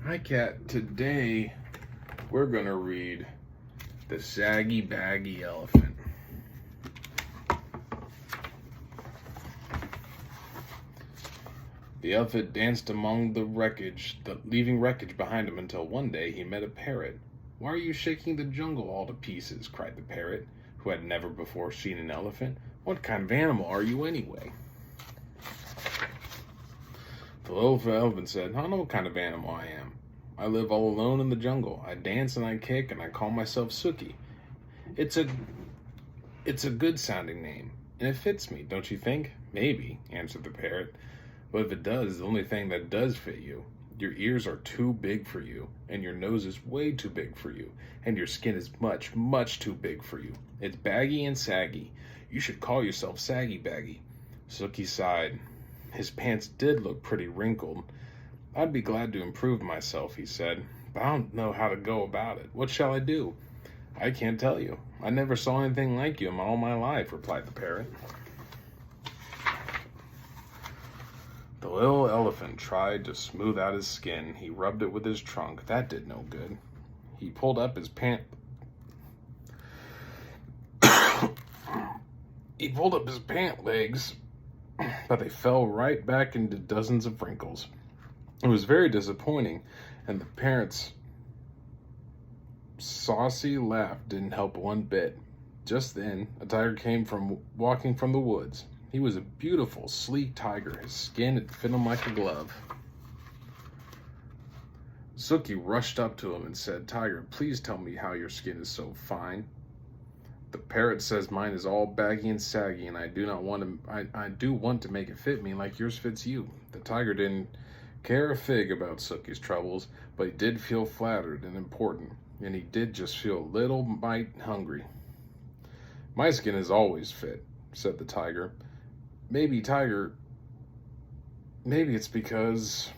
Hi, Cat. Today, we're going to read The Saggy, Baggy Elephant. The elephant danced among the wreckage, leaving wreckage behind him until one day he met a parrot. "Why are you shaking the jungle all to pieces?" cried the parrot, who had never before seen an elephant. "What kind of animal are you anyway?" The little elephant said, "I don't know what kind of animal I am. I live all alone in the jungle. I dance and I kick and I call myself Suki. It's a good sounding name, and it fits me, don't you think?" "Maybe," answered the parrot. "But if it does, the only thing that does fit you. Your ears are too big for you, and your nose is way too big for you, and your skin is much, much too big for you. It's baggy and saggy. You should call yourself Saggy Baggy." Suki sighed. His pants did look pretty wrinkled. "I'd be glad to improve myself," he said, "but I don't know how to go about it. What shall I do?" "I can't tell you. I never saw anything like you in all my life," replied the parrot. The little elephant tried to smooth out his skin. He rubbed it with his trunk. That did no good. He pulled up his pant legs, but they fell right back into dozens of wrinkles. It was very disappointing, and the parrot's saucy laugh didn't help one bit. Just then, a tiger came walking from the woods. He was a beautiful, sleek tiger. His skin had fit him like a glove. Suki rushed up to him and said, "Tiger, please tell me how your skin is so fine." "The parrot says mine is all baggy and saggy, and I do want to make it fit me like yours fits you." The tiger didn't care a fig about Suki's troubles, but he did feel flattered and important, and he did just feel a little mite hungry. "My skin is always fit," said the tiger. Maybe it's because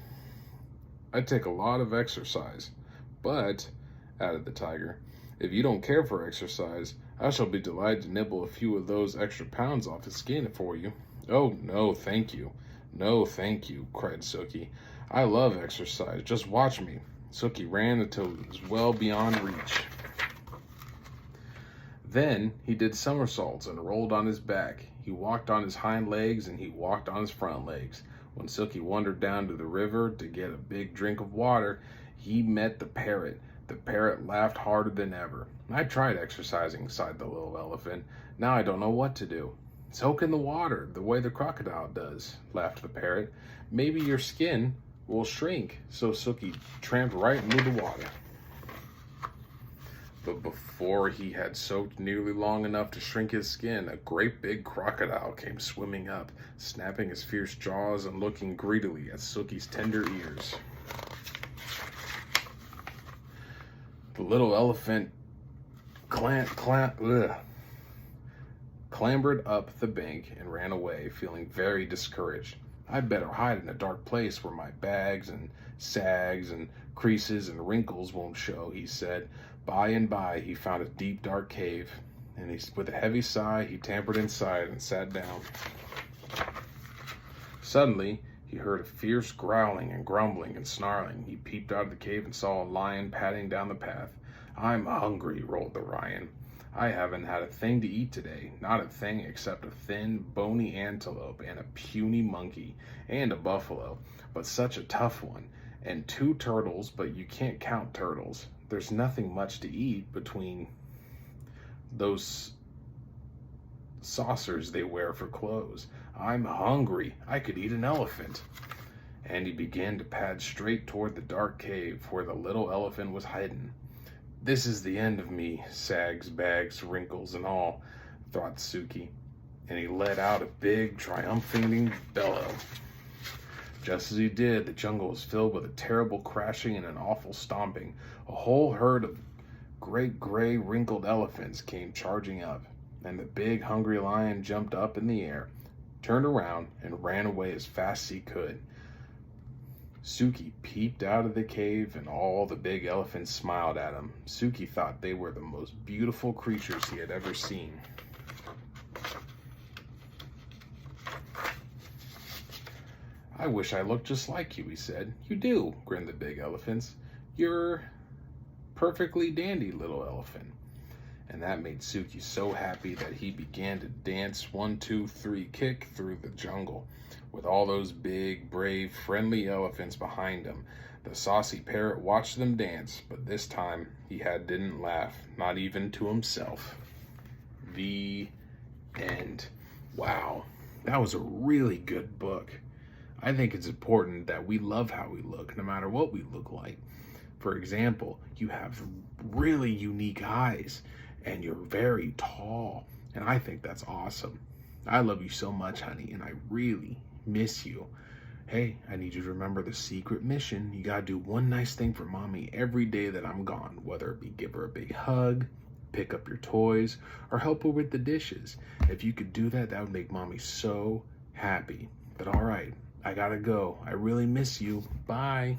I take a lot of exercise. But," added the tiger, "if you don't care for exercise, I shall be delighted to nibble a few of those extra pounds off his skin for you." "Oh, no, thank you. No, thank you," cried Suki. "I love exercise. Just watch me." Suki ran until he was well beyond reach. Then he did somersaults and rolled on his back. He walked on his hind legs and he walked on his front legs. When Suki wandered down to the river to get a big drink of water, he met the parrot. The parrot laughed harder than ever. "I tried exercising," sighed the little elephant. "Now I don't know what to do." "Soak in the water, the way the crocodile does," laughed the parrot. "Maybe your skin will shrink." So Suki tramped right into the water. But before he had soaked nearly long enough to shrink his skin, a great big crocodile came swimming up, snapping his fierce jaws and looking greedily at Suki's tender ears. The little elephant clambered up the bank and ran away, feeling very discouraged. "I'd better hide in a dark place where my bags and sags and creases and wrinkles won't show," he said. By and by, he found a deep, dark cave, and with a heavy sigh, he tampered inside and sat down. Suddenly, he heard a fierce growling and grumbling and snarling. He peeped out of the cave and saw a lion padding down the path. "I'm hungry," roared the lion. "I haven't had a thing to eat today, not a thing except a thin, bony antelope and a puny monkey and a buffalo, but such a tough one, and 2 turtles, but you can't count turtles. There's nothing much to eat between those saucers they wear for clothes. I'm hungry. I could eat an elephant." And he began to pad straight toward the dark cave where the little elephant was hidden. "This is the end of me, sags, bags, wrinkles, and all," thought Suki, and he let out a big, triumphing bellow. Just as he did, the jungle was filled with a terrible crashing and an awful stomping. A whole herd of great gray wrinkled elephants came charging up, and the big hungry lion jumped up in the air, turned around, and ran away as fast as he could. Suki peeped out of the cave, and all the big elephants smiled at him. Suki thought they were the most beautiful creatures he had ever seen. I wish I looked just like you, he said. You do, grinned the big elephants. You're perfectly dandy, little elephant. And that made Suki so happy that he began to dance 1, 2, 3 kick through the jungle with all those big, brave, friendly elephants behind him. The saucy parrot watched them dance, but this time didn't laugh, not even to himself. The end. Wow, that was a really good book. I think it's important that we love how we look, no matter what we look like. For example, you have really unique eyes, and you're very tall, and I think that's awesome. I love you so much, honey, and I really miss you. Hey, I need you to remember the secret mission. You gotta do one nice thing for mommy every day that I'm gone, whether it be give her a big hug, pick up your toys, or help her with the dishes. If you could do that, that would make mommy so happy. But all right, I gotta go. I really miss you. Bye.